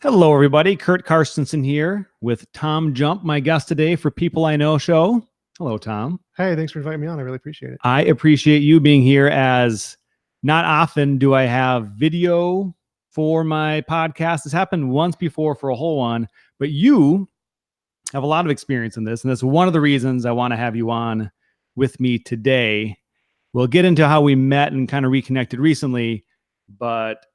Hello, everybody. Curt Carstensen here with Tom Jump, my guest today for People I Know show. Hello, Tom. Hey, thanks for inviting me on. I really appreciate it. I appreciate you being here, as not often do I have video for my podcast. This happened once before for a whole one, but you have a lot of experience in this, and that's one of the reasons I want to have you on with me today. We'll get into how we met and kind of reconnected recently, but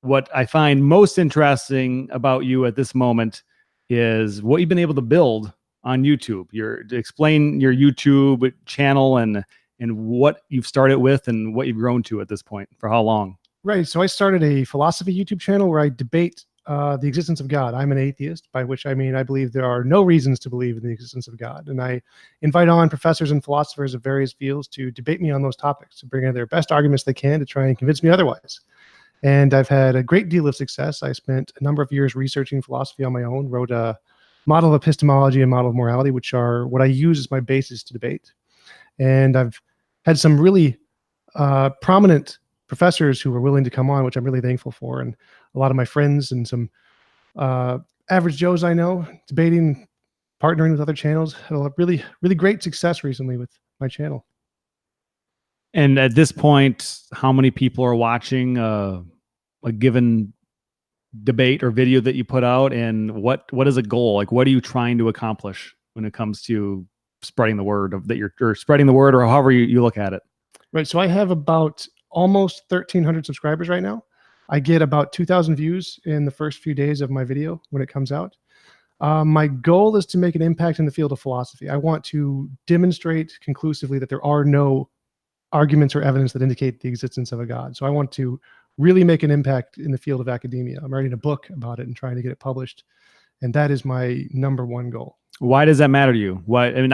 what I find most interesting about you at this moment is what you've been able to build on YouTube. To explain your YouTube channel and what you've started with and what you've grown to at this point. For how long? Right. So I started a philosophy YouTube channel where I debate the existence of God. I'm an atheist, by which I mean I believe there are no reasons to believe in the existence of God. And I invite on professors and philosophers of various fields to debate me on those topics, to bring in their best arguments they can to try and convince me otherwise. And I've had a great deal of success. I spent a number of years researching philosophy on my own, wrote a model of epistemology and model of morality, which are what I use as my basis to debate. And I've had some really prominent professors who were willing to come on, which I'm really thankful for. And a lot of my friends and some average Joes I know debating, partnering with other channels, had a really, really great success recently with my channel. And at this point, how many people are watching a given debate or video that you put out? And what is a goal? Like, what are you trying to accomplish when it comes to spreading the word of that you're spreading the word, or however you look at it? Right. So I have about almost 1,300 subscribers right now. I get about 2,000 views in the first few days of my video when it comes out. My goal is to make an impact in the field of philosophy. I want to demonstrate conclusively that there are no arguments or evidence that indicate the existence of a God. So I want to really make an impact in the field of academia. I'm writing a book about it and trying to get it published. And that is my number one goal. Why does that matter to you? What, I mean,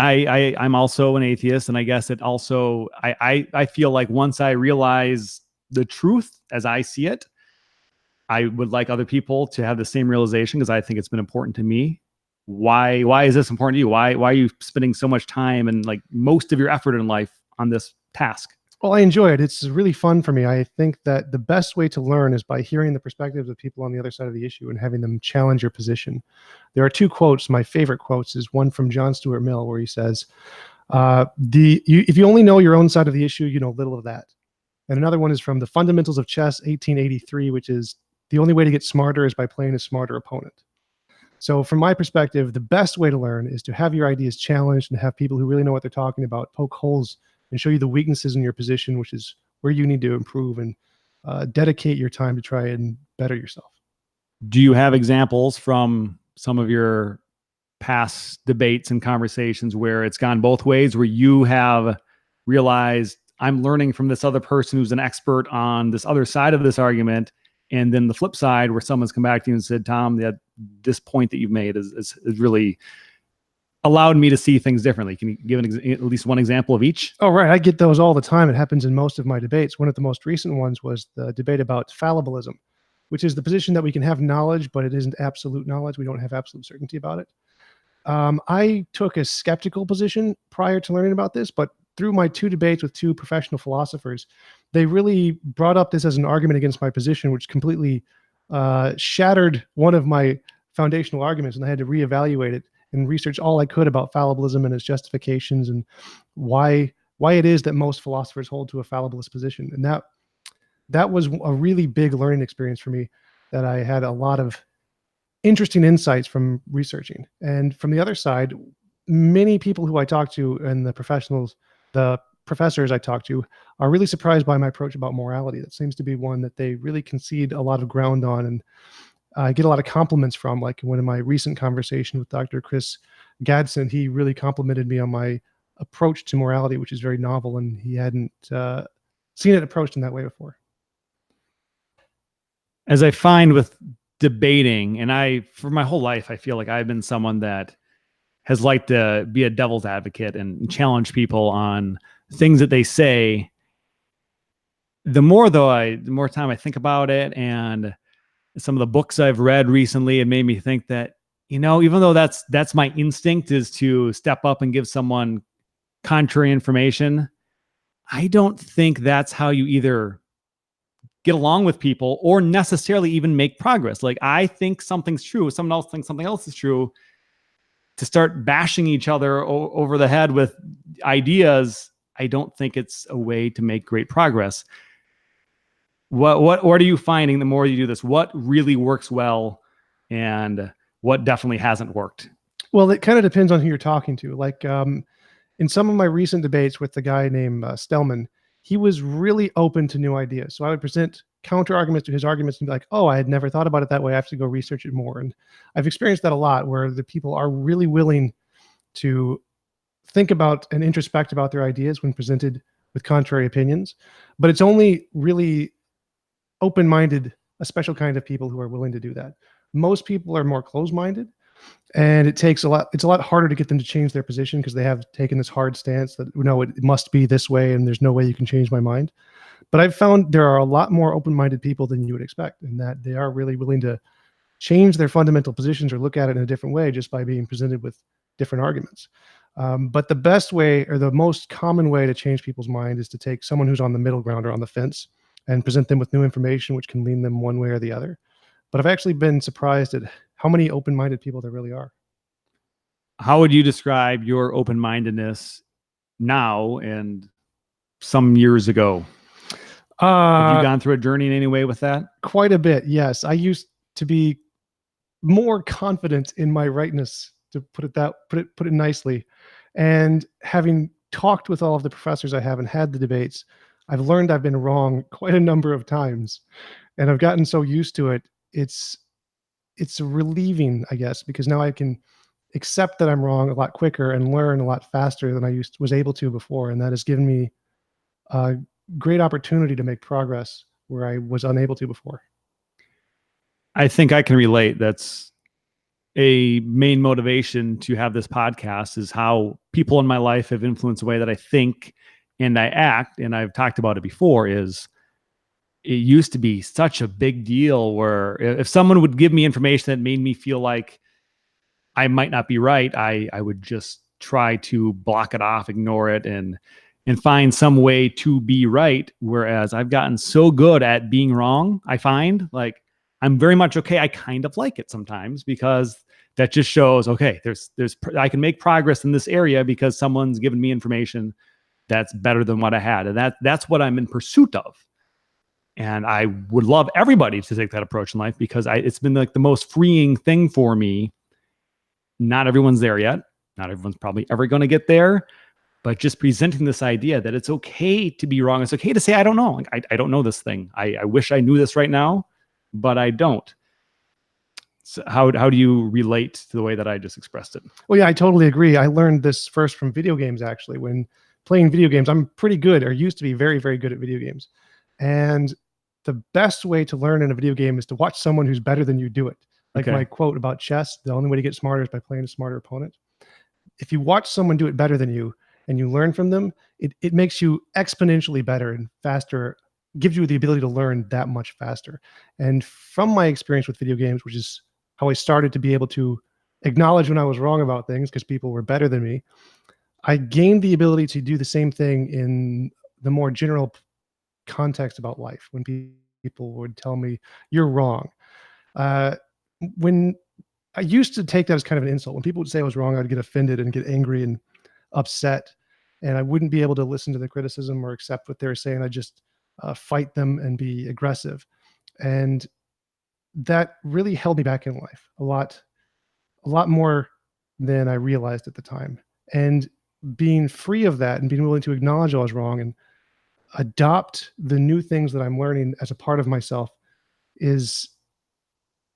I'm also an atheist, and I guess it also, I feel like once I realize the truth as I see it, I would like other people to have the same realization, because I think it's been important to me. Why is this important to you? Why are you spending so much time and like most of your effort in life on this task? Well, I enjoy it. It's really fun for me. I think that the best way to learn is by hearing the perspectives of people on the other side of the issue and having them challenge your position. There are two quotes. My favorite quotes is one from John Stuart Mill, where he says, if you only know your own side of the issue, you know little of that. And another one is from The Fundamentals of Chess, 1883, which is, the only way to get smarter is by playing a smarter opponent. So from my perspective, the best way to learn is to have your ideas challenged and have people who really know what they're talking about poke holes and show you the weaknesses in your position, which is where you need to improve, and dedicate your time to try and better yourself. Do you have examples from some of your past debates and conversations where it's gone both ways, where you have realized, I'm learning from this other person who's an expert on this other side of this argument, and then the flip side where someone's come back to you and said, Tom, this point that you've made is really allowed me to see things differently? Can you give at least one example of each? Oh, right. I get those all the time. It happens in most of my debates. One of the most recent ones was the debate about fallibilism, which is the position that we can have knowledge, but it isn't absolute knowledge. We don't have absolute certainty about it. I took a skeptical position prior to learning about this, but through my two debates with two professional philosophers, they really brought up this as an argument against my position, which completely shattered one of my foundational arguments, and I had to reevaluate it and research all I could about fallibilism and its justifications and why it is that most philosophers hold to a fallibilist position. And that was a really big learning experience for me, that I had a lot of interesting insights from researching. And from the other side, many people who I talk to and the professors I talk to are really surprised by my approach about morality. That seems to be one that they really concede a lot of ground on, and I get a lot of compliments from. Like one of my recent conversation with Dr. Chris Gadsden, he really complimented me on my approach to morality, which is very novel, and he hadn't seen it approached in that way before. As I find with debating, and for my whole life, I feel like I've been someone that has liked to be a devil's advocate and challenge people on things that they say. The more time I think about it, and some of the books I've read recently, it made me think that, even though that's my instinct, is to step up and give someone contrary information, I don't think that's how you either get along with people or necessarily even make progress. Like I think something's true, someone else thinks something else is true. To start bashing each other over the head with ideas, I don't think it's a way to make great progress. What are you finding the more you do this? What really works well and what definitely hasn't worked? Well, it kind of depends on who you're talking to. Like in some of my recent debates with the guy named Stellman, he was really open to new ideas. So I would present counter arguments to his arguments and be like, oh, I had never thought about it that way. I have to go research it more. And I've experienced that a lot, where the people are really willing to think about and introspect about their ideas when presented with contrary opinions. But it's only really open-minded, a special kind of people who are willing to do that. Most people are more closed-minded, and it's a lot harder to get them to change their position because they have taken this hard stance that, no, it must be this way and there's no way you can change my mind. But I've found there are a lot more open-minded people than you would expect, and that they are really willing to change their fundamental positions or look at it in a different way just by being presented with different arguments. But the best way, or the most common way to change people's mind, is to take someone who's on the middle ground or on the fence and present them with new information which can lean them one way or the other. But I've actually been surprised at how many open-minded people there really are. How would you describe your open-mindedness now and some years ago? Have you gone through a journey in any way with that? Quite a bit, yes. I used to be more confident in my rightness, to put it nicely. And having talked with all of the professors I have and had the debates, I've learned I've been wrong quite a number of times. And I've gotten so used to it. It's relieving, I guess, because now I can accept that I'm wrong a lot quicker and learn a lot faster than I was able to before. And that has given me a great opportunity to make progress where I was unable to before. I think I can relate. That's a main motivation to have this podcast, is how people in my life have influenced the way that I think and I act. And I've talked about it before, is it used to be such a big deal where if someone would give me information that made me feel like I might not be right, I would just try to block it off, ignore it, and find some way to be right. Whereas I've gotten so good at being wrong, I find, like, I'm very much okay. I kind of like it sometimes, because that just shows, okay, I can make progress in this area because someone's given me information that's better than what I had. And that's what I'm in pursuit of. And I would love everybody to take that approach in life, because it's been like the most freeing thing for me. Not everyone's there yet. Not everyone's probably ever going to get there. But just presenting this idea that it's okay to be wrong. It's okay to say, I don't know. Like, I don't know this thing. I wish I knew this right now, but I don't. So how do you relate to the way that I just expressed it? Well, yeah, I totally agree. I learned this first from video games, actually. When playing video games, I'm pretty good, or used to be very, very good at video games. And the best way to learn in a video game is to watch someone who's better than you do it. Like my quote about chess, the only way to get smarter is by playing a smarter opponent. If you watch someone do it better than you and you learn from them, it makes you exponentially better and faster, gives you the ability to learn that much faster. And from my experience with video games, which is how I started to be able to acknowledge when I was wrong about things because people were better than me, I gained the ability to do the same thing in the more general context about life. When people would tell me, you're wrong. When I used to take that as kind of an insult. When people would say I was wrong, I'd get offended and get angry and upset, and I wouldn't be able to listen to the criticism or accept what they were saying. I'd just fight them and be aggressive. And that really held me back in life a lot more than I realized at the time. And being free of that and being willing to acknowledge I was wrong and adopt the new things that I'm learning as a part of myself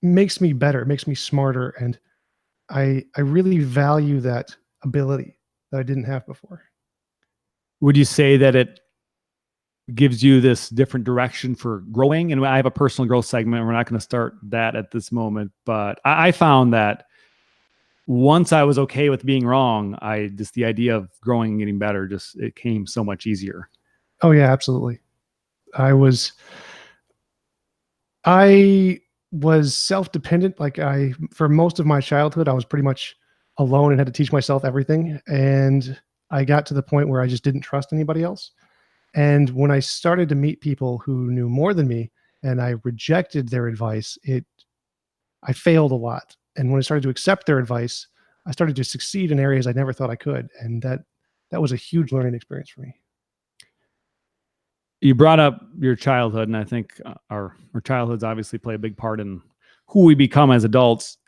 makes me better, it makes me smarter. And I really value that ability that I didn't have before. Would you say that it gives you this different direction for growing? And I have a personal growth segment. We're not going to start that at this moment, but I found that once I was okay with being wrong, the idea of growing and getting better, it came so much easier. Oh yeah, absolutely. I was self-dependent. For most of my childhood, I was pretty much alone and had to teach myself everything. And I got to the point where I just didn't trust anybody else. And when I started to meet people who knew more than me, and I rejected their advice, I failed a lot. And when I started to accept their advice, I started to succeed in areas I never thought I could. And that was a huge learning experience for me. You brought up your childhood, and I think our childhoods obviously play a big part in who we become as adults.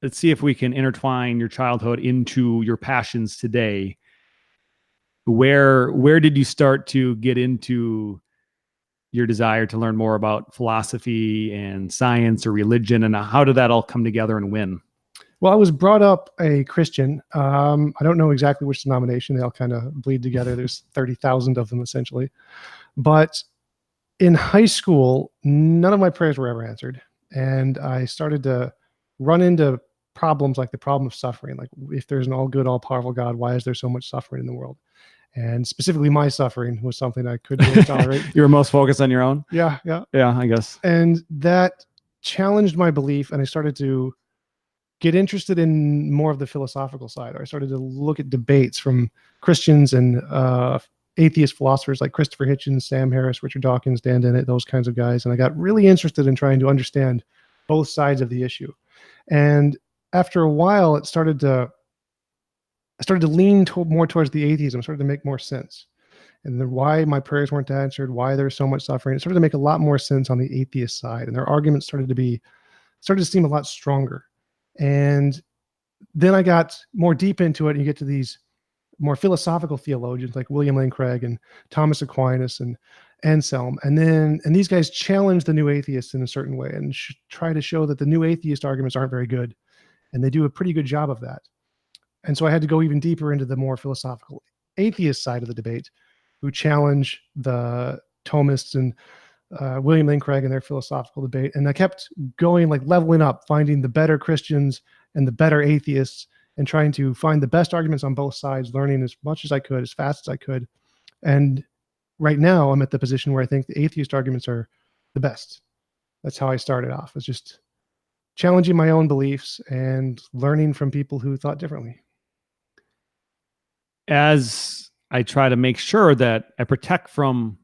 Let's see if we can intertwine your childhood into your passions today. Where did you start to get into your desire to learn more about philosophy and science or religion, and how did that all come together and when? Well, I was brought up a Christian. I don't know exactly which denomination. They all kind of bleed together. There's 30,000 of them essentially. But in high school, none of my prayers were ever answered. And I started to run into problems like the problem of suffering. Like, if there's an all good, all powerful God, why is there so much suffering in the world? And specifically my suffering was something I couldn't really tolerate. You were most focused on your own? Yeah, I guess. And that challenged my belief, and I started to get interested in more of the philosophical side. I started to look at debates from Christians and atheist philosophers like Christopher Hitchens, Sam Harris, Richard Dawkins, Dan Dennett, those kinds of guys. And I got really interested in trying to understand both sides of the issue. And after a while, I started to lean more towards the atheism. It started to make more sense. And then why my prayers weren't answered, why there's so much suffering. It started to make a lot more sense on the atheist side. And their arguments started to seem a lot stronger. And then I got more deep into it, and you get to these more philosophical theologians like William Lane Craig and Thomas Aquinas and Anselm. And these guys challenge the new atheists in a certain way and try to show that the new atheist arguments aren't very good. And they do a pretty good job of that. And so I had to go even deeper into the more philosophical atheist side of the debate, who challenge the Thomists and William Lane Craig and their philosophical debate. And I kept going, like leveling up, finding the better Christians and the better atheists, and trying to find the best arguments on both sides, learning as much as I could, as fast as I could. And right now I'm at the position where I think the atheist arguments are the best. That's how I started off. It's just challenging my own beliefs and learning from people who thought differently. As I try to make sure that I protect from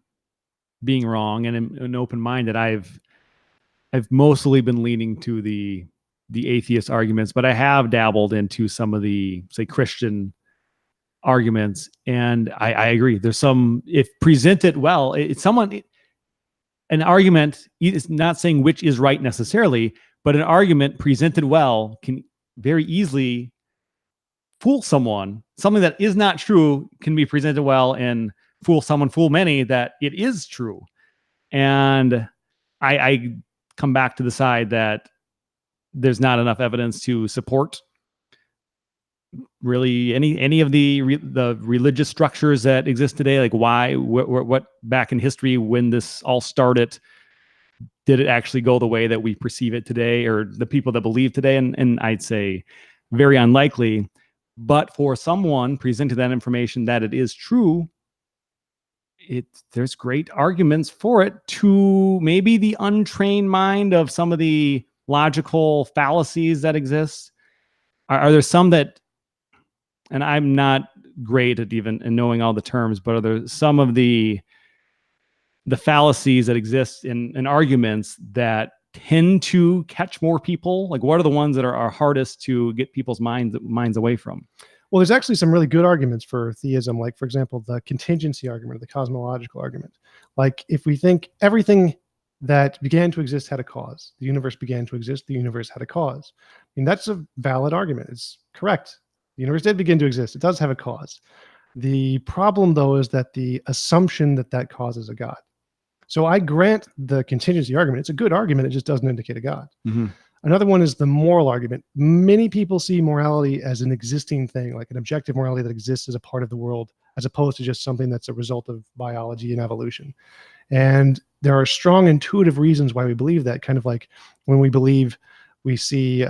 being wrong and an open-minded, I've mostly been leaning to the atheist arguments, but I have dabbled into some of the, say, Christian arguments. And I agree. There's some, if presented well, an argument is not saying which is right necessarily, but an argument presented well can very easily fool someone. Something that is not true can be presented well and fool many that it is true. And I come back to the side that there's not enough evidence to support really any of the religious structures that exist today. Like, what back in history when this all started, did it actually go the way that we perceive it today, or the people that believe today? And I'd say very unlikely. But for someone presenting that information that it is true, there's great arguments for it to maybe the untrained mind of some of the logical fallacies that exist. Are there some that, and I'm not great at even in knowing all the terms, but are there some of the fallacies that exist in arguments that tend to catch more people? Like, what are the ones that are hardest to get people's minds away from? Well, there's actually some really good arguments for theism. Like, for example, the contingency argument, the cosmological argument. Like, if we think everything that began to exist had a cause, the universe began to exist, the universe had a cause. I mean, that's a valid argument. It's correct. The universe did begin to exist. It does have a cause. The problem, though, is that the assumption that cause is a God. So I grant the contingency argument. It's a good argument. It just doesn't indicate a God. Mm-hmm. Another one is the moral argument. Many people see morality as an existing thing, like an objective morality that exists as a part of the world, as opposed to just something that's a result of biology and evolution. And there are strong intuitive reasons why we believe that, kind of like when we believe we see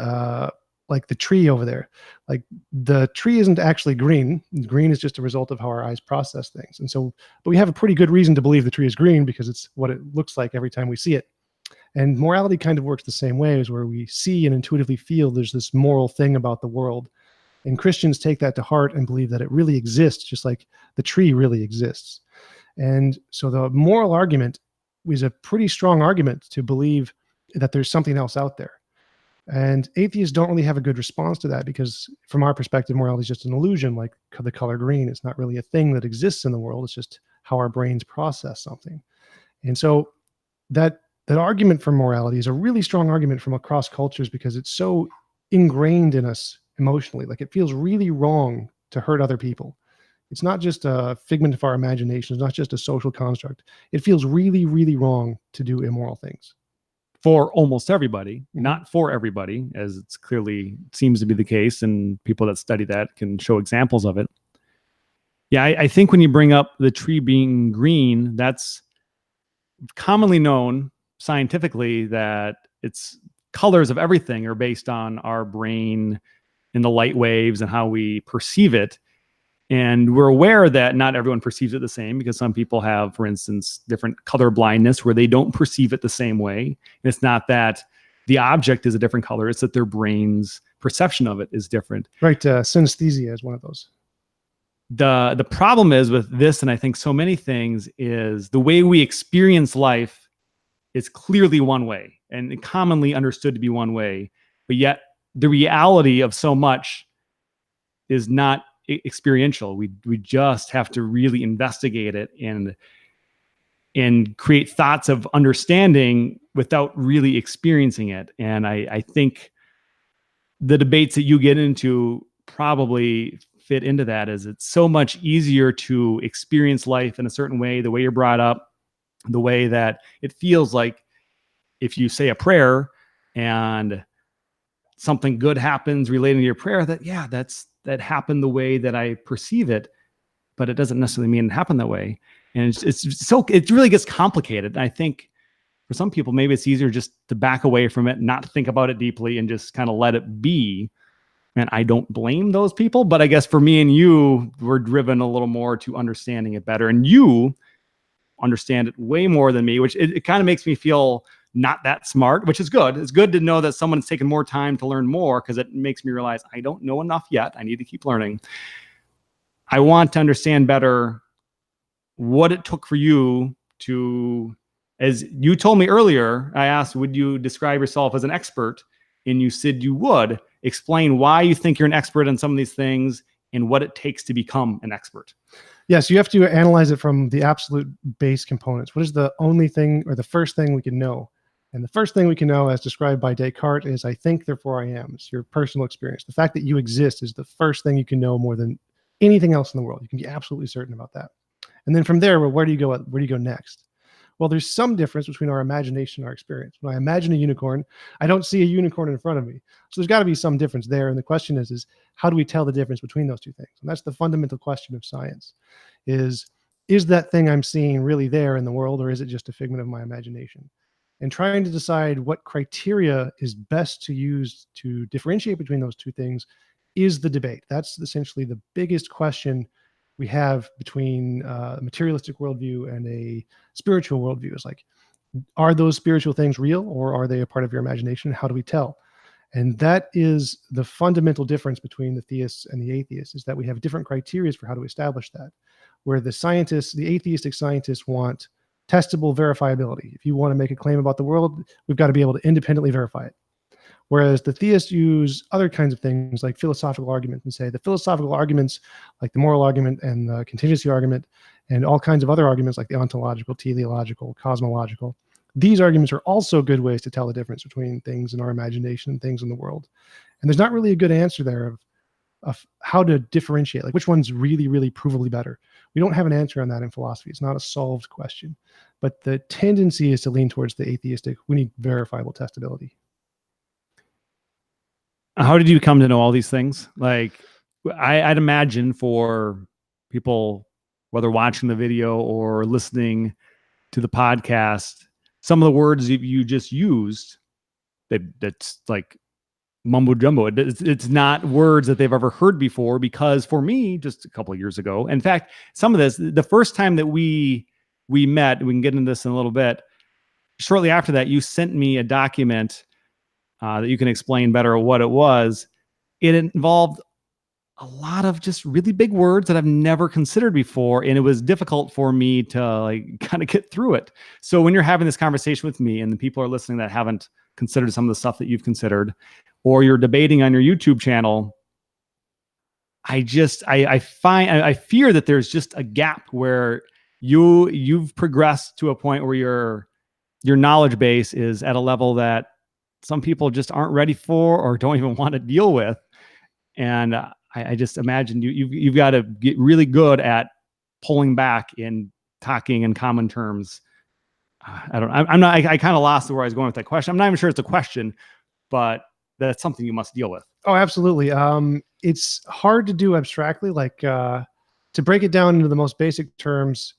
like the tree over there. Like, the tree isn't actually green. Green is just a result of how our eyes process things. And so, but we have a pretty good reason to believe the tree is green because it's what it looks like every time we see it. And morality kind of works the same way, as where we see and intuitively feel there's this moral thing about the world. And Christians take that to heart and believe that it really exists, just like the tree really exists. And so the moral argument is a pretty strong argument to believe that there's something else out there. And atheists don't really have a good response to that because from our perspective, morality is just an illusion, like the color green. It's not really a thing that exists in the world. It's just how our brains process something. And so that argument for morality is a really strong argument from across cultures because it's so ingrained in us emotionally. Like it feels really wrong to hurt other people. It's not just a figment of our imagination. It's not just a social construct. It feels really, really wrong to do immoral things. For almost everybody, not for everybody, as it's clearly seems to be the case, and people that study that can show examples of it. Yeah, I think when you bring up the tree being green, that's commonly known scientifically that it's colors of everything are based on our brain and the light waves and how we perceive it. And we're aware that not everyone perceives it the same because some people have, for instance, different color blindness where they don't perceive it the same way. And it's not that the object is a different color, it's that their brain's perception of it is different. Right. Synesthesia is one of those. The problem is with this, and I think so many things, is the way we experience life is clearly one way and commonly understood to be one way. But yet the reality of so much is not experiential. We just have to really investigate it and create thoughts of understanding without really experiencing it. And I think the debates that you get into probably fit into that, as it's so much easier to experience life in a certain way, the way you're brought up, the way that it feels like if you say a prayer and something good happens relating to your prayer, that happened the way that I perceive it, but it doesn't necessarily mean it happened that way. And it really gets complicated. And I think for some people, maybe it's easier just to back away from it, not think about it deeply and just kind of let it be. And I don't blame those people, but I guess for me and you, we're driven a little more to understanding it better. And you understand it way more than me, which it kind of makes me feel not that smart, which is good. It's good to know that someone's taken more time to learn more because it makes me realize I don't know enough yet. I need to keep learning. I want to understand better what it took for you to, as you told me earlier, I asked, would you describe yourself as an expert? And you said you would. Explain why you think you're an expert in some of these things and what it takes to become an expert. Yes, you have to analyze it from the absolute base components. What is the only thing or the first thing we can know? And the first thing we can know, as described by Descartes, is I think, therefore I am. It's your personal experience. The fact that you exist is the first thing you can know more than anything else in the world. You can be absolutely certain about that. And then from there, well, where do you go? Where do you go next? Well, there's some difference between our imagination and our experience. When I imagine a unicorn, I don't see a unicorn in front of me. So there's got to be some difference there. And the question is how do we tell the difference between those two things? And that's the fundamental question of science is that thing I'm seeing really there in the world, or is it just a figment of my imagination? And trying to decide what criteria is best to use to differentiate between those two things is the debate. That's essentially the biggest question we have between a materialistic worldview and a spiritual worldview. Is like, are those spiritual things real or are they a part of your imagination? How do we tell? And that is the fundamental difference between the theists and the atheists, is that we have different criteria for how to establish that. Where the scientists, the atheistic scientists, want testable verifiability. If you want to make a claim about the world, we've got to be able to independently verify it. Whereas the theists use other kinds of things like philosophical arguments and say the philosophical arguments, like the moral argument and the contingency argument, and all kinds of other arguments like the ontological, teleological, cosmological, these arguments are also good ways to tell the difference between things in our imagination and things in the world. And there's not really a good answer there of how to differentiate, like which one's really, really provably better. We don't have an answer on that in philosophy. It's not a solved question. But the tendency is to lean towards the atheistic. We need verifiable testability. How did you come to know all these things? Like, I'd imagine for people, whether watching the video or listening to the podcast, some of the words you just used, that's like mumbo jumbo. It's not words that they've ever heard before, because for me, just a couple of years ago, in fact, some of this, the first time that we met, we can get into this in a little bit. Shortly after that, you sent me a document that you can explain better what it was. It involved a lot of just really big words that I've never considered before. And it was difficult for me to like kind of get through it. So when you're having this conversation with me and the people are listening that haven't considered some of the stuff that you've considered, or you're debating on your YouTube channel, I fear that there's just a gap where you've progressed to a point where your knowledge base is at a level that some people just aren't ready for or don't even want to deal with. And I just imagine you've got to get really good at pulling back and talking in common terms. I kind of lost where I was going with that question. I'm not even sure it's a question, but that's something you must deal with. Oh, absolutely. It's hard to do abstractly, like to break it down into the most basic terms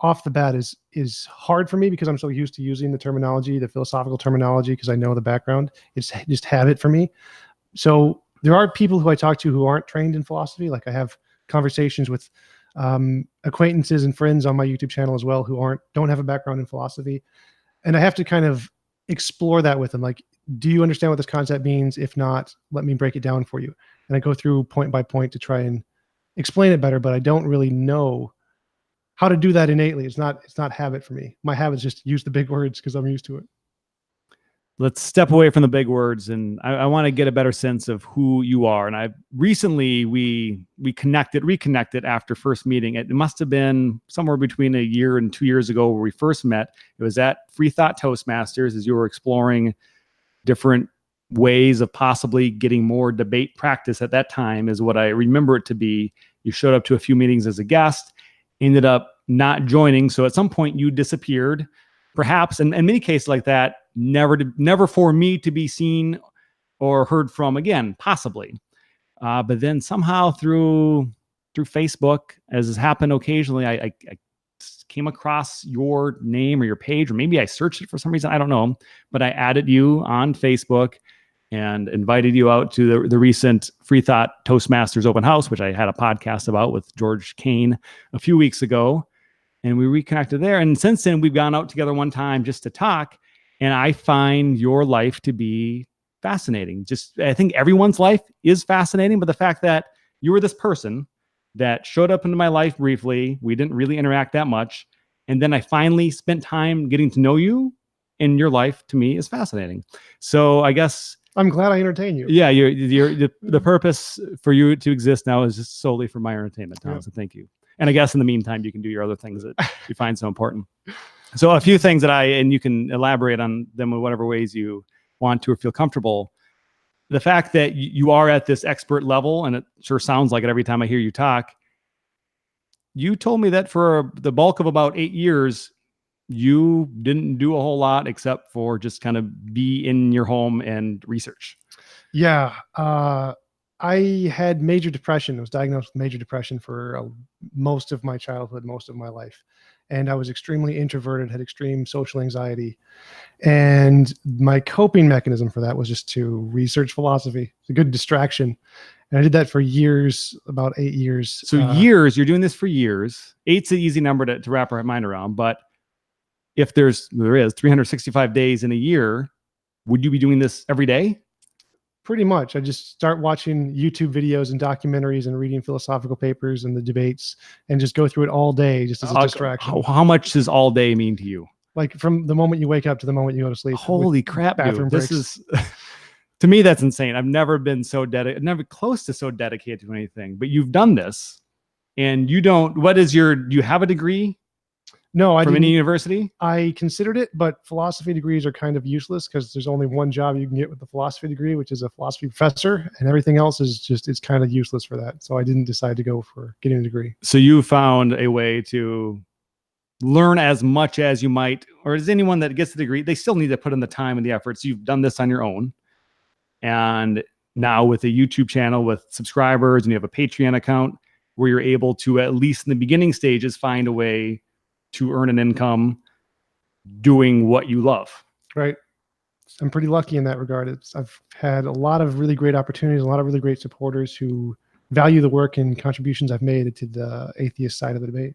off the bat is hard for me because I'm so used to using the terminology, the philosophical terminology, because I know the background. It's just habit for me. So there are people who I talk to who aren't trained in philosophy. Like I have conversations with acquaintances and friends on my YouTube channel as well who don't have a background in philosophy. And I have to kind of explore that with them. Like, do you understand what this concept means? If not, let me break it down for you. And I go through point by point to try and explain it better, but I don't really know how to do that innately. It's not habit for me. My habit is just use the big words because I'm used to it. Let's step away from the big words, and I want to get a better sense of who you are. And I recently we reconnected after first meeting. It must have been somewhere between a year and 2 years ago where we first met. It was at Freethought Toastmasters as you were exploring different ways of possibly getting more debate practice at that time, is what I remember it to be. You showed up to a few meetings as a guest, ended up not joining. So at some point you disappeared, perhaps, and in many cases like that, never for me to be seen or heard from again, possibly. But then somehow through Facebook, as has happened occasionally, I came across your name or your page, or maybe I searched it for some reason. I don't know, but I added you on Facebook and invited you out to the recent Freethought Toastmasters open house, which I had a podcast about with George Kane a few weeks ago. And we reconnected there. And since then, we've gone out together one time just to talk. And I find your life to be fascinating. I think everyone's life is fascinating, but the fact that you were this person that showed up into my life briefly, we didn't really interact that much, and then I finally spent time getting to know you, and your life to me is fascinating. So I guess I'm glad I entertain you. Yeah, the purpose for you to exist now is just solely for my entertainment, Tom. Yep. So thank you. And I guess in the meantime, you can do your other things that you find so important. So a few things and you can elaborate on them in whatever ways you want to or feel comfortable. The fact that you are at this expert level, and it sure sounds like it every time I hear you talk. You told me that for the bulk of about 8 years, you didn't do a whole lot except for just kind of be in your home and research. Yeah. I had major depression. I was diagnosed with major depression for most of my childhood, most of my life. And I was extremely introverted, had extreme social anxiety. And my coping mechanism for that was just to research philosophy. It's a good distraction. And I did that for years, about 8 years. So years, you're doing this for years. 8's an easy number to wrap our mind around. But if there is 365 days in a year, would you be doing this every day? Pretty much. I just start watching YouTube videos and documentaries and reading philosophical papers and the debates and just go through it all day just as a distraction. How much does all day mean to you? Like from the moment you wake up to the moment you go to sleep. Holy crap, dude. This is, to me, that's insane. I've never been so dedicated, never close to so dedicated to anything, but you've done this and do you have a degree? No, I didn't. From any university? I considered it, but philosophy degrees are kind of useless because there's only one job you can get with a philosophy degree, which is a philosophy professor, and everything else it's kind of useless for that. So I didn't decide to go for getting a degree. So you found a way to learn as much as you might, or as anyone that gets the degree, they still need to put in the time and the effort. So you've done this on your own. And now with a YouTube channel with subscribers and you have a Patreon account where you're able to, at least in the beginning stages, find a way to earn an income doing what you love. Right. I'm pretty lucky in that regard. I've had a lot of really great opportunities, a lot of really great supporters who value the work and contributions I've made to the atheist side of the debate.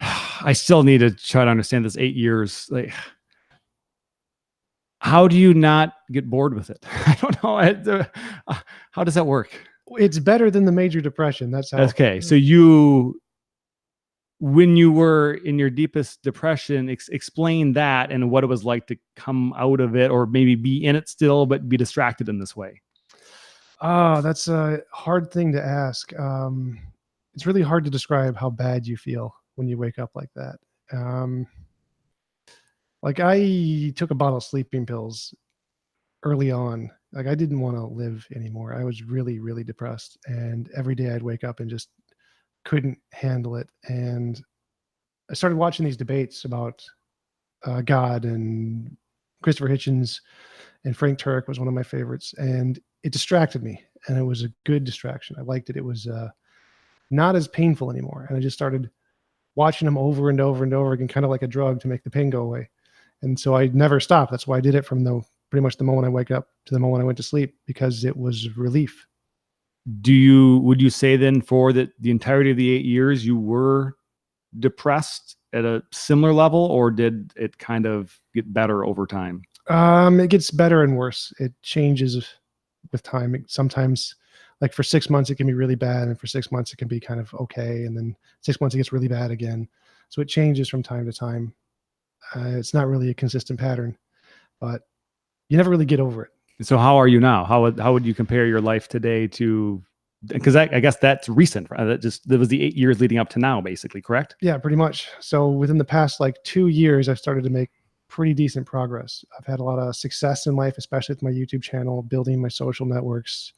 I still need to try to understand this 8 years. Like, how do you not get bored with it? I don't know. How does that work? It's better than the major depression. That's how. Okay. So when you were in your deepest depression, explain that and what it was like to come out of it, or maybe be in it still, but be distracted in this way. That's a hard thing to ask. It's really hard to describe how bad you feel when you wake up like that. Like I took a bottle of sleeping pills early on. Like I didn't want to live anymore. I was really, really depressed. And every day I'd wake up and just couldn't handle it. And I started watching these debates about God, and Christopher Hitchens and Frank Turek was one of my favorites. And it distracted me. And it was a good distraction. I liked it. It was not as painful anymore. And I just started watching them over and over and over again, kind of like a drug to make the pain go away. And so I never stopped. That's why I did it from pretty much the moment I wake up to the moment I went to sleep, because it was relief. Would you say then for the entirety of the 8 years you were depressed at a similar level, or did it kind of get better over time? It gets better and worse. It changes with time. Sometimes, like for 6 months, it can be really bad, and for 6 months, it can be kind of okay, and then 6 months, it gets really bad again. So it changes from time to time. It's not really a consistent pattern, but you never really get over it. So how are you now? How would you compare your life today to? Because I guess that's recent. That was the 8 years leading up to now, basically, correct? Yeah, pretty much. So within the past 2 years, I've started to make pretty decent progress. I've had a lot of success in life, especially with my YouTube channel, building my social networks,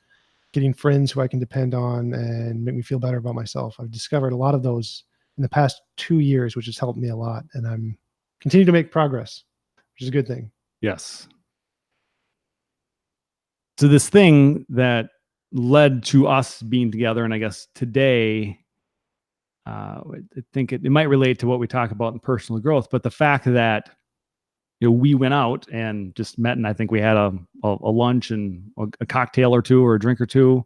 getting friends who I can depend on and make me feel better about myself. I've discovered a lot of those in the past 2 years, which has helped me a lot. And I'm continuing to make progress, which is a good thing. Yes. So this thing that led to us being together, and I guess today, I think it might relate to what we talk about in personal growth, but the fact that we went out and just met, and I think we had a lunch and a cocktail or two or a drink or two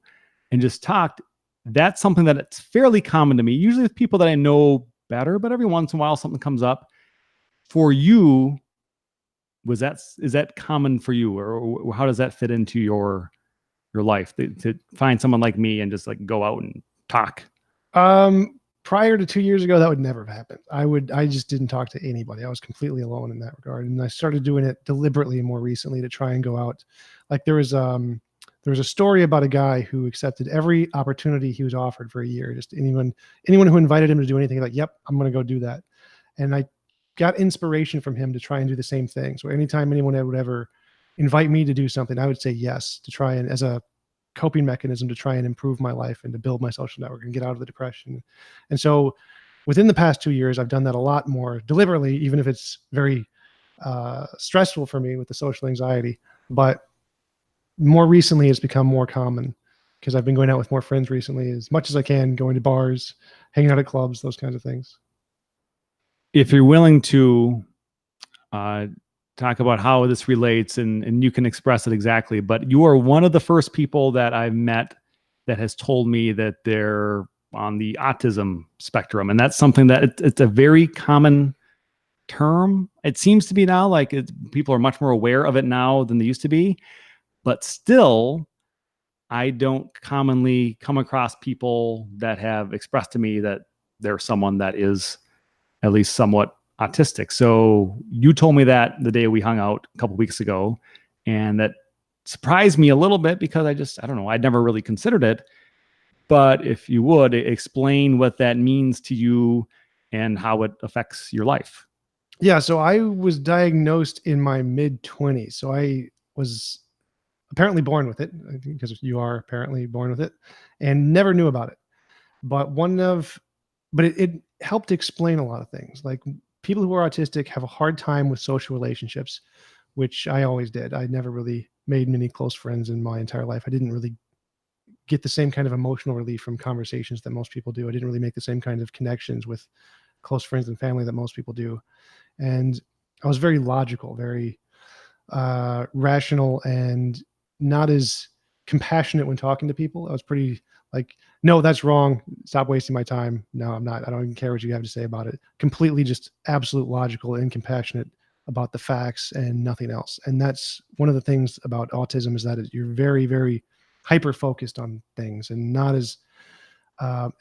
and just talked. That's something that it's fairly common to me, usually with people that I know better, but every once in a while something comes up. For you, is that common for you, or how does that fit into your life to find someone like me and just go out and talk? Prior to 2 years ago, that would never have happened. I just didn't talk to anybody. I was completely alone in that regard. And I started doing it deliberately more recently to try and go out. Like there was a story about a guy who accepted every opportunity he was offered for a year. Just anyone who invited him to do anything, like, yep, I'm going to go do that. And I got inspiration from him to try and do the same thing. So anytime anyone would ever invite me to do something, I would say yes, to try and, as a coping mechanism, to try and improve my life and to build my social network and get out of the depression. And so within the past 2 years, I've done that a lot more deliberately, even if it's very stressful for me with the social anxiety. But more recently, it's become more common because I've been going out with more friends recently, as much as I can, going to bars, hanging out at clubs, those kinds of things. If you're willing to talk about how this relates, and you can express it exactly, but you are one of the first people that I've met that has told me that they're on the autism spectrum. And that's something that it's a very common term. It seems to be now, people are much more aware of it now than they used to be, but still I don't commonly come across people that have expressed to me that they're someone that is at least somewhat autistic. So you told me that the day we hung out a couple of weeks ago, and that surprised me a little bit because I don't know, I'd never really considered it. But if you would explain what that means to you and how it affects your life. Yeah. So I was diagnosed in my mid-20s. So I was apparently born with it, I think, because you are apparently born with it, and never knew about it. But it helped explain a lot of things. Like, people who are autistic have a hard time with social relationships, which I always did. I never really made many close friends in my entire life. I didn't really get the same kind of emotional relief from conversations that most people do. I didn't really make the same kind of connections with close friends and family that most people do. And I was very logical, very rational, and not as compassionate when talking to people. I was pretty like, no, that's wrong. Stop wasting my time. No, I'm not. I don't even care what you have to say about it. Completely just absolute logical and compassionate about the facts and nothing else. And that's one of the things about autism, is that you're very, very hyper focused on things and not as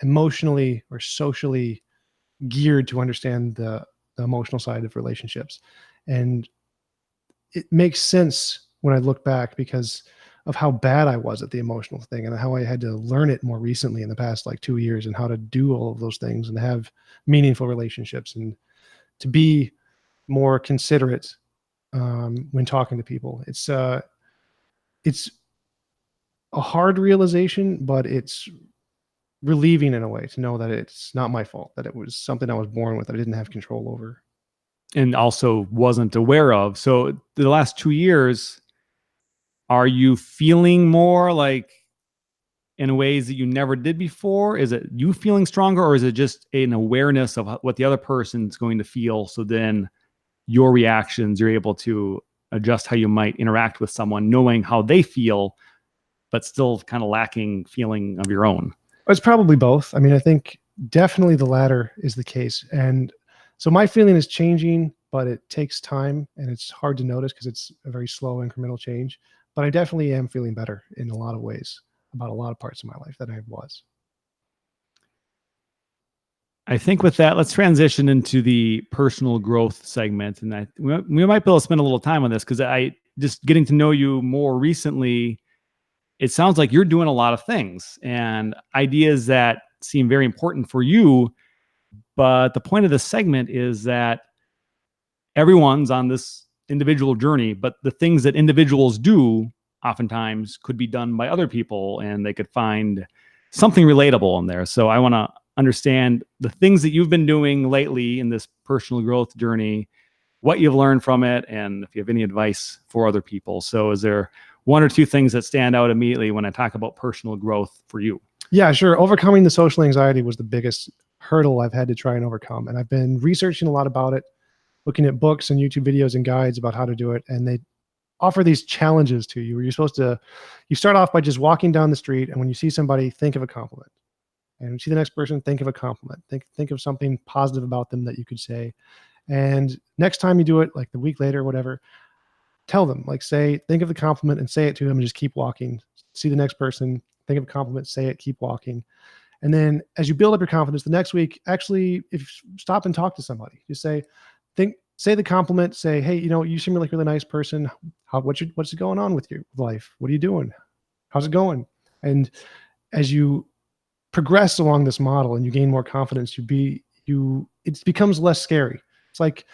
emotionally or socially geared to understand the emotional side of relationships. And it makes sense when I look back because of how bad I was at the emotional thing and how I had to learn it more recently in the past like 2 years, and how to do all of those things and have meaningful relationships and to be more considerate when talking to people. It's a hard realization, but it's relieving in a way to know that it's not my fault, that it was something I was born with that I didn't have control over. And also wasn't aware of. So the last 2 years, are you feeling more like in ways that you never did before? Is it you feeling stronger, or is it just an awareness of what the other person's going to feel? So then your reactions, you're able to adjust how you might interact with someone, knowing how they feel, but still kind of lacking feeling of your own. It's probably both. I mean, I think definitely the latter is the case. And so my feeling is changing, but it takes time and it's hard to notice because it's a very slow incremental change. But I definitely am feeling better in a lot of ways about a lot of parts of my life than I was. I think with that, let's transition into the personal growth segment. And we might be able to spend a little time on this because I just getting to know you more recently, it sounds like you're doing a lot of things and ideas that seem very important for you. But the point of this segment is that everyone's on this individual journey, but the things that individuals do oftentimes could be done by other people and they could find something relatable in there. So I want to understand the things that you've been doing lately in this personal growth journey, what you've learned from it, and if you have any advice for other people. So is there one or two things that stand out immediately when I talk about personal growth for you? Yeah, sure. Overcoming the social anxiety was the biggest hurdle I've had to try and overcome. And I've been researching a lot about it, looking at books and YouTube videos and guides about how to do it. And they offer these challenges to you where you're supposed to, you start off by just walking down the street. And when you see somebody, think of a compliment. And when you see the next person, think of a compliment. Think of something positive about them that you could say. And next time you do it, like the week later, whatever, tell them, like think of the compliment and say it to them and just keep walking. See the next person, think of a compliment, say it, keep walking. And then as you build up your confidence, the next week, actually, if you stop and talk to somebody, just say the compliment, say, hey, you seem like a really nice person. What's going on with your life? What are you doing? How's it going? And as you progress along this model and you gain more confidence, it becomes less scary. It's like,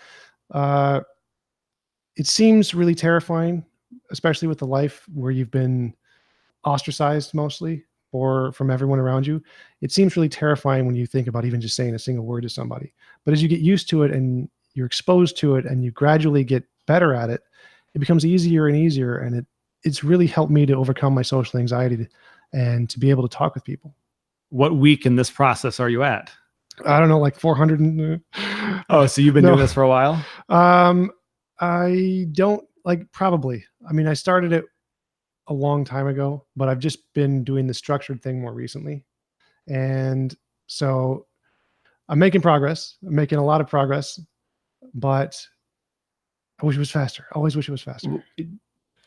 it seems really terrifying, especially with the life where you've been ostracized mostly or from everyone around you. It seems really terrifying when you think about even just saying a single word to somebody. But as you get used to it and you're exposed to it and you gradually get better at it, it becomes easier and easier. And it's really helped me to overcome my social anxiety and to be able to talk with people. What week in this process are you at? I don't know, like 400. Oh, so you've been doing this for a while? I don't probably. I mean, I started it a long time ago, but I've just been doing the structured thing more recently. And so I'm making progress. I'm making a lot of progress, but I wish it was faster. I always wish it was faster.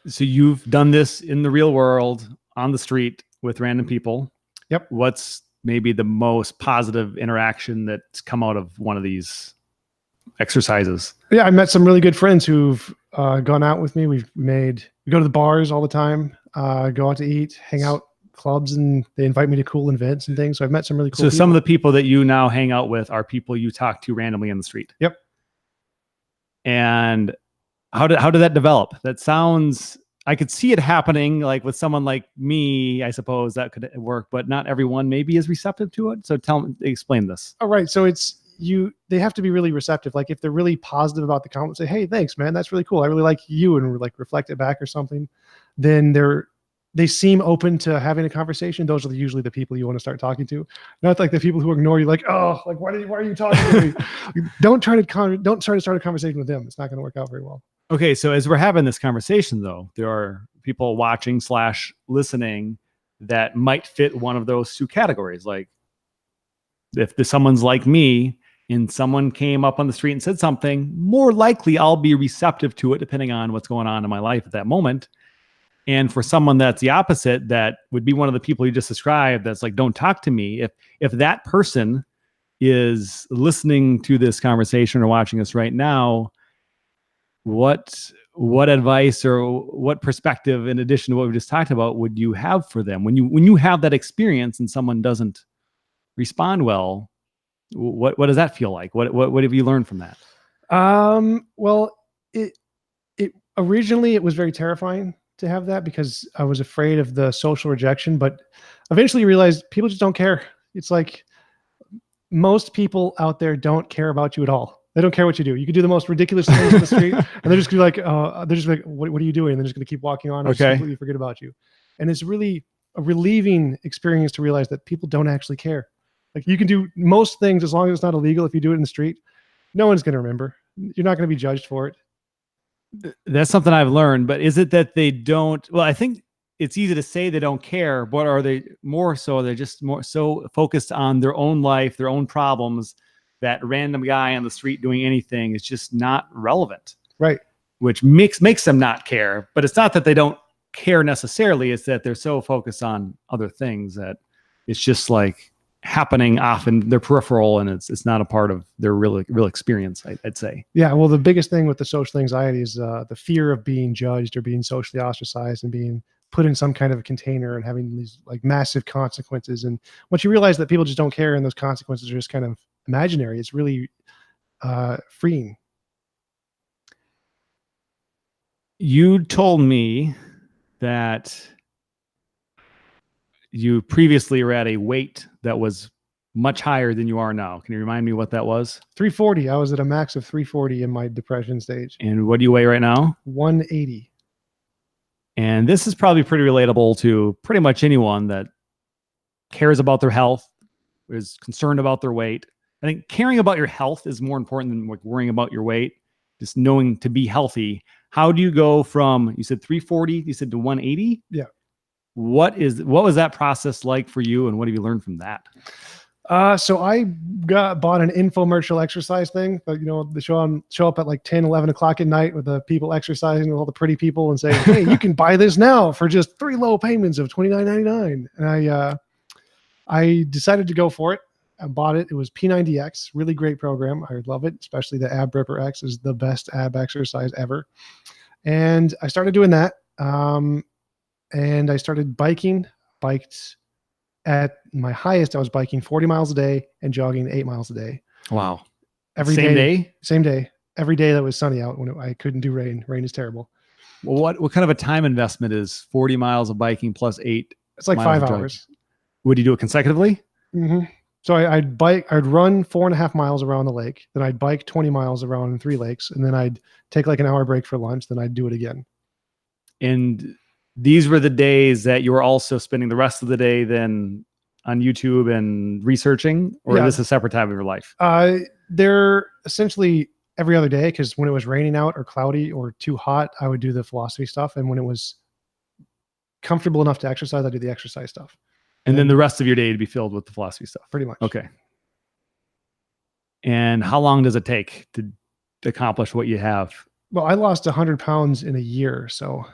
So you've done this in the real world, on the street with random people. Yep. What's maybe the most positive interaction that's come out of one of these exercises? Yeah, I met some really good friends who've gone out with me. We go to the bars all the time, go out to eat, hang out, clubs, and they invite me to cool events and things. So I've met some really cool people. Some of the people that you now hang out with are people you talk to randomly on the street. Yep. And how did that develop? That sounds, I could see it happening like with someone like me, I suppose that could work, but not everyone maybe is receptive to it. So explain this. All right. So they have to be really receptive. Like if they're really positive about the comment, say, hey, thanks, man. That's really cool. I really like you, and reflect it back or something. Then they seem open to having a conversation. Those are usually the people you want to start talking to. Not like the people who ignore you, like, oh, like, why are you talking to me? Don't try to start a conversation with them. It's not going to work out very well. Okay. So as we're having this conversation though, there are people watching / listening that might fit one of those two categories. Like if someone's like me and someone came up on the street and said something, more likely I'll be receptive to it depending on what's going on in my life at that moment. And for someone that's the opposite, that would be one of the people you just described, that's like, don't talk to me. If that person is listening to this conversation or watching us right now, what advice or what perspective, in addition to what we just talked about, would you have for them when you have that experience and someone doesn't respond well? What does that feel like? What have you learned from that? Well, it originally it was very terrifying to have that because I was afraid of the social rejection, but eventually you realize people just don't care. It's like most people out there don't care about you at all. They don't care what you do. You could do the most ridiculous things in the street and they're just gonna be like, they're just like, what are you doing? And they're just gonna keep walking on and just completely forget about you. And it's really a relieving experience to realize that people don't actually care. Like you can do most things as long as it's not illegal. If you do it in the street, no one's going to remember. You're not going to be judged for it. That's something I've learned, but is it that they don't? Well, I think it's easy to say they don't care, but are they more so? They're just more so focused on their own life, their own problems, that random guy on the street doing anything is just not relevant. Right. Which makes them not care, but it's not that they don't care necessarily. It's that they're so focused on other things that it's just like happening off in their peripheral, and it's not a part of their real experience, I'd say. Yeah. Well, the biggest thing with the social anxiety is the fear of being judged or being socially ostracized and being put in some kind of a container and having these like massive consequences. And once you realize that people just don't care and those consequences are just kind of imaginary, it's really freeing. You told me that you previously were at a weight that was much higher than you are now. Can you remind me what that was? 340. I was at a max of 340 in my depression stage. And what do you weigh right now? 180. And this is probably pretty relatable to pretty much anyone that cares about their health, is concerned about their weight. I think caring about your health is more important than like worrying about your weight. Just knowing to be healthy. How do you go from, you said 340, you said to 180? Yeah. What was that process like for you, and what have you learned from that? So I bought an infomercial exercise thing, but they show up at like 10, 11 o'clock at night with the people exercising, with all the pretty people, and say, hey, you can buy this now for just 3 low payments of $29.99. And I decided to go for it. I bought it. It was P90X, really great program. I love it, especially the Ab Ripper X is the best ab exercise ever. And I started doing that. And I started biked at my highest. I was biking 40 miles a day and jogging 8 miles a day. Wow. Same day. Every day that was sunny out when I couldn't do rain. Rain is terrible. Well, what kind of a time investment is 40 miles of biking plus 8? It's like 5 hours. Would you do it consecutively? Mm-hmm. So I'd run 4.5 miles around the lake. Then I'd bike 20 miles around 3 lakes. And then I'd take like an hour break for lunch. Then I'd do it again. And these were the days that you were also spending the rest of the day then on YouTube and researching, or is this a separate time of your life? They're essentially every other day, because when it was raining out or cloudy or too hot, I would do the philosophy stuff. And when it was comfortable enough to exercise, I do the exercise stuff. And then the rest of your day to be filled with the philosophy stuff. Pretty much. Okay. And how long does it take to accomplish what you have? Well, I lost 100 pounds in a year. So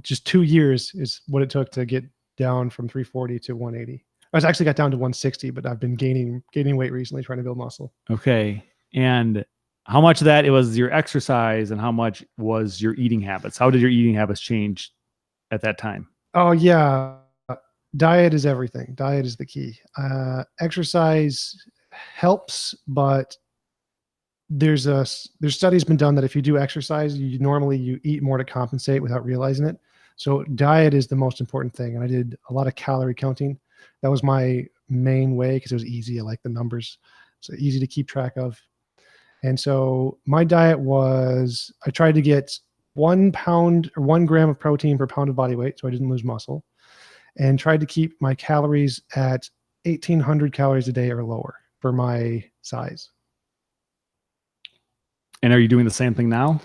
just 2 years is what it took to get down from 340 to 180. I actually got down to 160, but I've been gaining weight recently, trying to build muscle. Okay. And how much of that it was your exercise and how much was your eating habits? How did your eating habits change at that time? Oh yeah. Diet is everything. Diet is the key. Exercise helps, but there's studies been done that if you do exercise, you eat more to compensate without realizing it. So diet is the most important thing. And I did a lot of calorie counting. That was my main way because it was easy. I like the numbers. So easy to keep track of. And so my diet was, I tried to get 1 pound or 1 gram of protein per pound of body weight, so I didn't lose muscle, and tried to keep my calories at 1,800 calories a day or lower for my size. And are you doing the same thing now?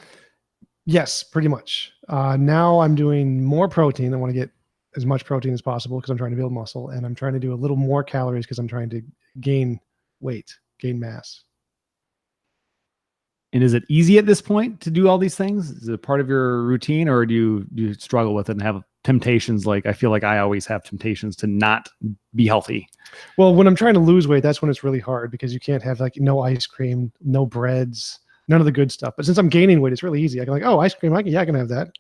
Yes, pretty much. Now I'm doing more protein. I want to get as much protein as possible because I'm trying to build muscle, and I'm trying to do a little more calories because I'm trying to gain weight, gain mass. And is it easy at this point to do all these things? Is it part of your routine, or do you struggle with it and have temptations? Like, I feel like I always have temptations to not be healthy. Well, when I'm trying to lose weight, that's when it's really hard because you can't have like no ice cream, no breads, none of the good stuff. But since I'm gaining weight, it's really easy. I can like, oh, ice cream, I can have that.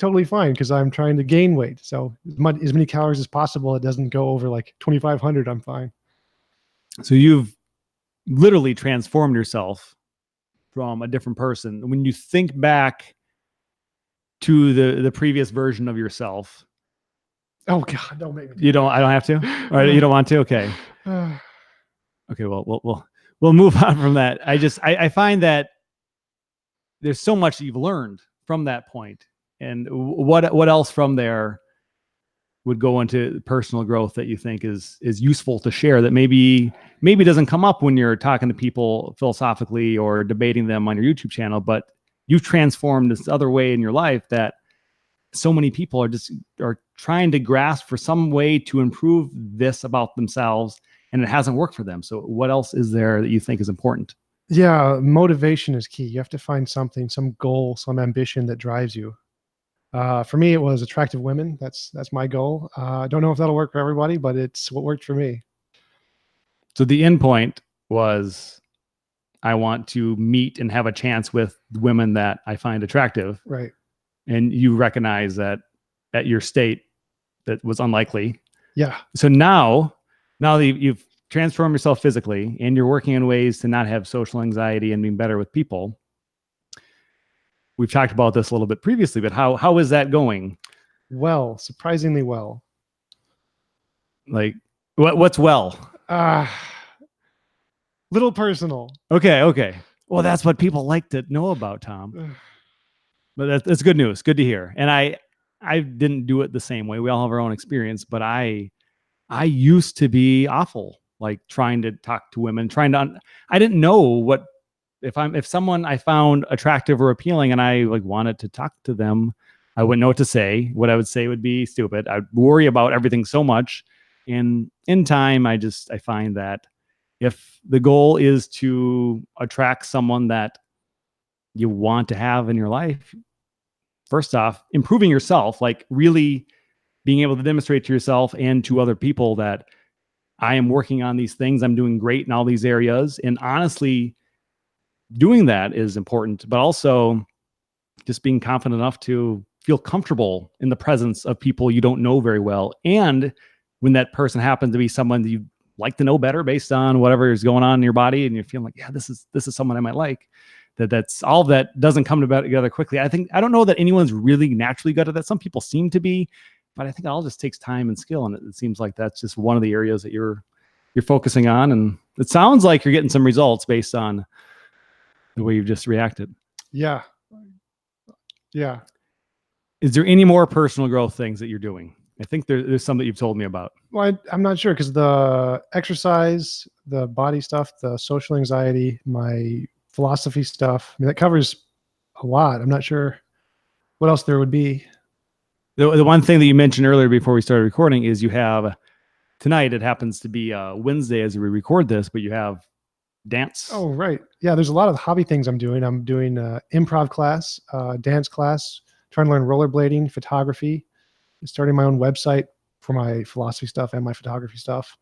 Totally fine because I'm trying to gain weight. So as many calories as possible, it doesn't go over like 2,500. I'm fine. So you've literally transformed yourself from a different person. When you think back to the previous version of yourself. Oh God, don't make me. You don't. I don't have to. All right, you don't want to. Okay. Okay. Well, we'll move on from that. I find that there's so much that you've learned from that point, and what else from there would go into personal growth that you think is useful to share that maybe doesn't come up when you're talking to people philosophically or debating them on your YouTube channel, but you've transformed this other way in your life that so many people are trying to grasp for some way to improve this about themselves, and it hasn't worked for them. So what else is there that you think is important? Yeah, motivation is key. You have to find something, some goal, some ambition that drives you. For me, it was attractive women. That's my goal. I don't know if that'll work for everybody, but it's what worked for me. So the end point was, I want to meet and have a chance with women that I find attractive. Right. And you recognize that at your state that was unlikely. Yeah. So now that you've transformed yourself physically and you're working in ways to not have social anxiety and being better with people. We've talked about this a little bit previously, but how is that going? Well, surprisingly well. Like what's well? Little personal. Okay. Well, that's what people like to know about, Tom. But that's good news. Good to hear. And I didn't do it the same way. We all have our own experience, but I used to be awful, like trying to talk to women, I didn't know what, if someone I found attractive or appealing and I like wanted to talk to them, I wouldn't know what to say. What I would say would be stupid. I'd worry about everything so much. And in time, I find that if the goal is to attract someone that you want to have in your life, first off, improving yourself, like really being able to demonstrate to yourself and to other people that I am working on these things. I'm doing great in all these areas. And honestly, doing that is important, but also just being confident enough to feel comfortable in the presence of people you don't know very well. And when that person happens to be someone that you like to know better based on whatever is going on in your body, and you're feeling like, yeah, this is someone I might like, that's all of that doesn't come together quickly. I don't know that anyone's really naturally good at that. Some people seem to be, but I think it all just takes time and skill. And it seems like that's just one of the areas that you're focusing on. And it sounds like you're getting some results based on the way you've just reacted. Yeah. Is there any more personal growth things that you're doing? I think there's some that you've told me about. Well, I'm not sure because the exercise, the body stuff, the social anxiety, my philosophy stuff, I mean, that covers a lot. I'm not sure what else there would be. The one thing that you mentioned earlier before we started recording is you have tonight, it happens to be Wednesday as we record this, but you have dance. Oh, right. Yeah, there's a lot of hobby things I'm doing. I'm doing improv class, dance class, trying to learn rollerblading, photography, starting my own website for my philosophy stuff and my photography stuff,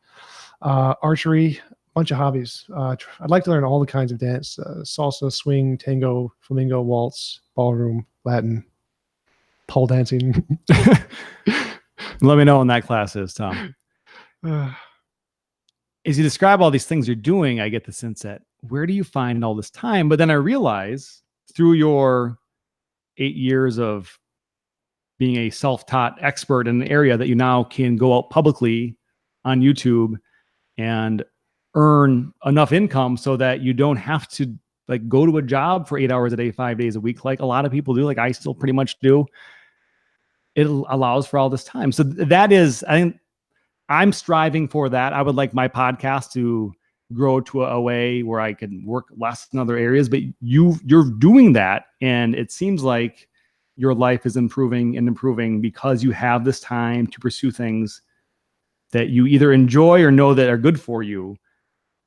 archery, bunch of hobbies. I'd like to learn all the kinds of dance, salsa, swing, tango, flamingo, waltz, ballroom, Latin, pole dancing. Let me know when that class is, Tom. As you describe all these things you're doing, I get the sense that where do you find all this time? But then I realize through your 8 years of being a self-taught expert in an area that you now can go out publicly on YouTube and earn enough income so that you don't have to like go to a job for 8 hours a day, 5 days a week, like a lot of people do, like I still pretty much do. It allows for all this time. So that is, I think I'm striving for that. I would like my podcast to grow to a way where I can work less in other areas, but you're doing that. And it seems like your life is improving and improving because you have this time to pursue things that you either enjoy or know that are good for you.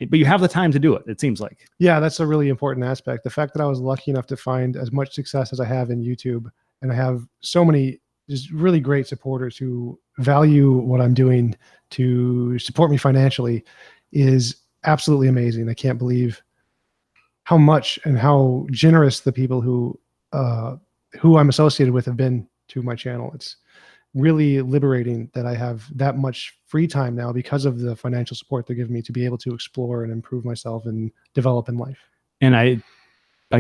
but you have the time to do it, it seems like. Yeah, that's a really important aspect. The fact that I was lucky enough to find as much success as I have in YouTube, and I have so many just really great supporters who value what I'm doing to support me financially, is absolutely amazing. I can't believe how much and how generous the people who I'm associated with have been to my channel. It's really liberating that I have that much free time now because of the financial support they're giving me to be able to explore and improve myself and develop in life. And I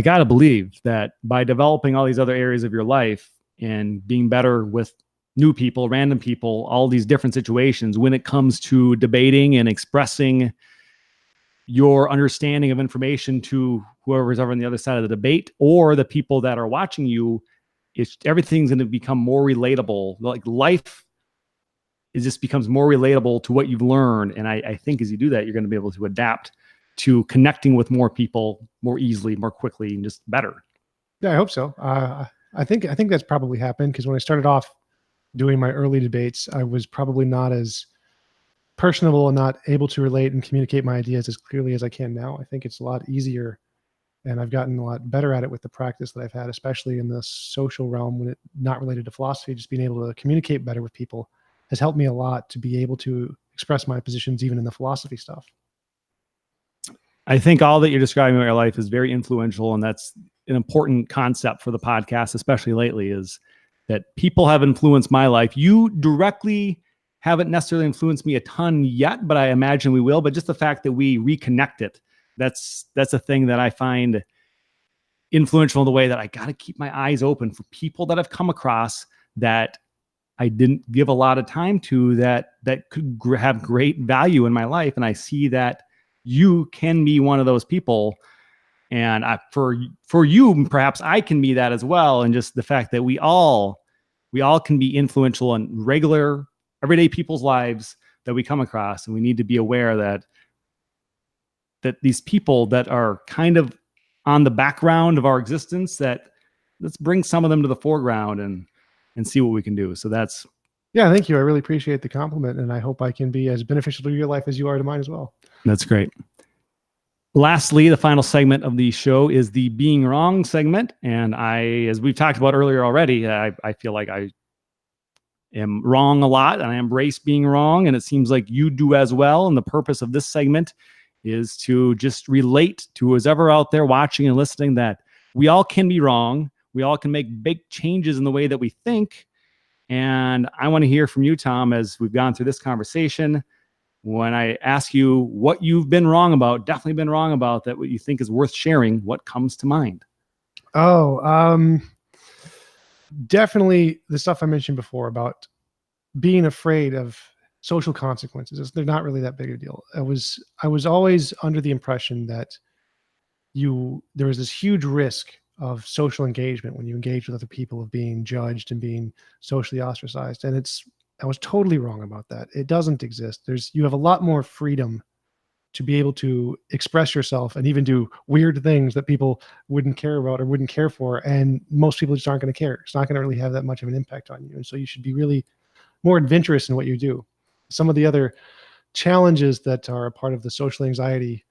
got to believe that by developing all these other areas of your life and being better with new people, random people, all these different situations, when it comes to debating and expressing your understanding of information to whoever's over on the other side of the debate or the people that are watching you, everything's going to become more relatable. Like life, it just becomes more relatable to what you've learned. And I think as you do that, you're going to be able to adapt to connecting with more people more easily, more quickly, and just better. Yeah, I hope so. I think that's probably happened, because when I started off doing my early debates, I was probably not as personable and not able to relate and communicate my ideas as clearly as I can now. I think it's a lot easier, and I've gotten a lot better at it with the practice that I've had, especially in the social realm when it's not related to philosophy. Just being able to communicate better with people has helped me a lot to be able to express my positions even in the philosophy stuff. I think all that you're describing about your life is very influential, and that's an important concept for the podcast, especially lately, is that people have influenced my life. You directly haven't necessarily influenced me a ton yet, but I imagine we will. But just the fact that we reconnected, that's a thing that I find influential in the way that I got to keep my eyes open for people that I've come across that I didn't give a lot of time to, that could have great value in my life. And I see that you can be one of those people. And for you, perhaps I can be that as well. And just the fact that we all can be influential in regular, everyday people's lives that we come across. And we need to be aware that these people that are kind of on the background of our existence, that let's bring some of them to the foreground and see what we can do. So that's... Yeah, thank you. I really appreciate the compliment, and I hope I can be as beneficial to your life as you are to mine as well. That's great. Lastly, the final segment of the show is the being wrong segment. And as we've talked about earlier already, I feel like I am wrong a lot, and I embrace being wrong. And it seems like you do as well. And the purpose of this segment is to just relate to who's ever out there watching and listening that we all can be wrong. We all can make big changes in the way that we think. And I want to hear from you, Tom, as we've gone through this conversation. When I ask you what you've been wrong about, definitely been wrong about, that what you think is worth sharing, what comes to mind? Definitely the stuff I mentioned before about being afraid of social consequences. They're not really that big a deal. I was always under the impression that there was this huge risk of social engagement when you engage with other people, of being judged and being socially ostracized. And I was totally wrong about that. It doesn't exist. You have a lot more freedom to be able to express yourself and even do weird things that people wouldn't care about or wouldn't care for. And most people just aren't going to care. It's not going to really have that much of an impact on you. And so you should be really more adventurous in what you do. Some of the other challenges that are a part of the social anxiety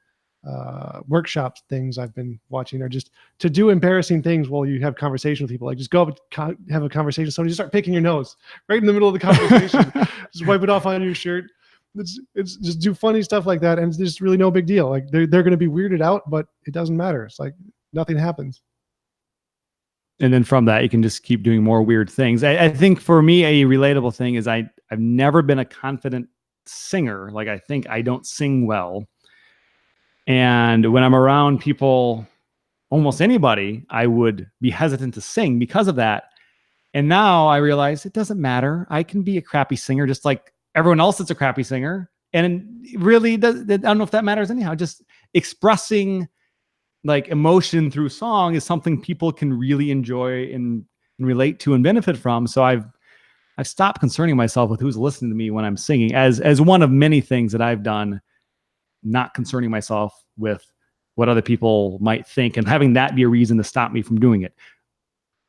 workshops things I've been watching are just to do embarrassing things while you have conversation with people. Like just go up and have a conversation with somebody, just start picking your nose right in the middle of the conversation. Just wipe it off on your shirt. It's just do funny stuff like that, and there's really no big deal. Like they're going to be weirded out, but it doesn't matter. It's like nothing happens. And then from that, you can just keep doing more weird things. I think for me, a relatable thing is I've never been a confident singer. Like I think I don't sing well. And when I'm around people, almost anybody, I would be hesitant to sing because of that. And now I realize it doesn't matter. I can be a crappy singer just like everyone else that's a crappy singer. And it really does. I don't know if that matters anyhow. Just expressing like emotion through song is something people can really enjoy and relate to and benefit from. So I've stopped concerning myself with who's listening to me when I'm singing, as one of many things that I've done, not concerning myself with what other people might think and having that be a reason to stop me from doing it.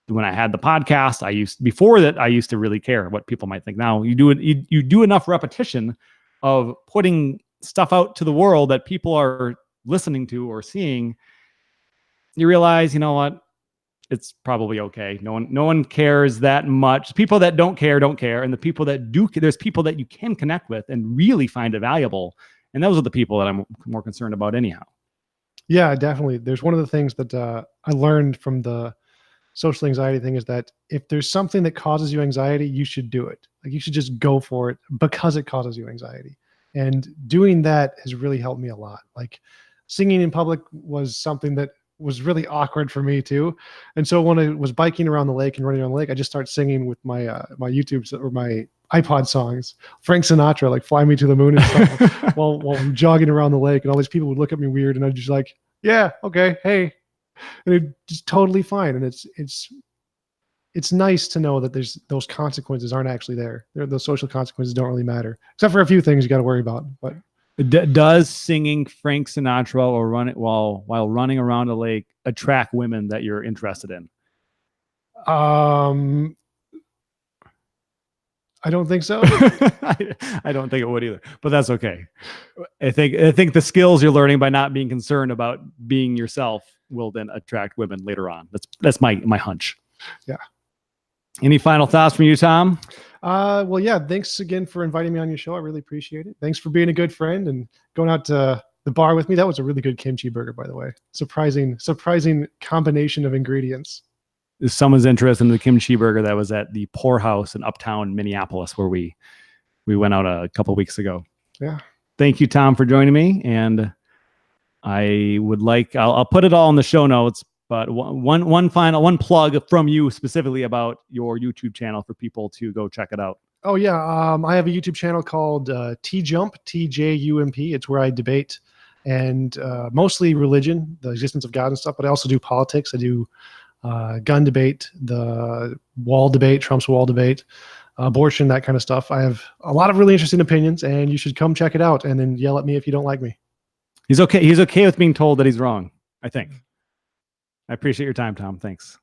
When I had the podcast, before that, I used to really care what people might think. Now you do enough repetition of putting stuff out to the world that people are listening to or seeing, you realize, you know what? It's probably okay. No one cares that much. People that don't care. And the people that do, there's people that you can connect with and really find it valuable. And those are the people that I'm more concerned about anyhow. Yeah, definitely. There's one of the things that I learned from the social anxiety thing is that if there's something that causes you anxiety, you should do it. Like, you should just go for it because it causes you anxiety. And doing that has really helped me a lot. Like, singing in public was something that was really awkward for me too. And so when I was biking around the lake and running around the lake, I just started singing with my my YouTube or my iPod songs, Frank Sinatra, like "Fly Me to the Moon" and stuff, while I'm jogging around the lake, and all these people would look at me weird, and I'd just like, yeah, okay, hey, and it's just totally fine. And it's nice to know that there's those consequences aren't actually there. Those social consequences don't really matter, except for a few things you got to worry about. But does singing Frank Sinatra or while running around a lake attract women that you're interested in? I don't think so. I don't think it would either, but that's okay. I think the skills you're learning by not being concerned about being yourself will then attract women later on. That's my hunch. Yeah. Any final thoughts from you, Tom? Well, yeah, thanks again for inviting me on your show. I really appreciate it. Thanks for being a good friend and going out to the bar with me. That was a really good kimchi burger, by the way. Surprising combination of ingredients. If someone's interested in the kimchi burger, that was at the Pour House in Uptown Minneapolis, where we went out a couple of weeks ago. Yeah. Thank you, Tom, for joining me. And I would like, I'll put it all in the show notes, but one plug from you specifically about your YouTube channel for people to go check it out. Oh yeah. I have a YouTube channel called T-Jump, TJUMP. It's where I debate and mostly religion, the existence of God and stuff, but I also do politics. I do gun debate, the wall debate, Trump's wall debate, abortion, that kind of stuff. I have a lot of really interesting opinions, and you should come check it out and then yell at me if you don't like me. He's okay with being told that he's wrong, I think. I appreciate your time, Tom. Thanks.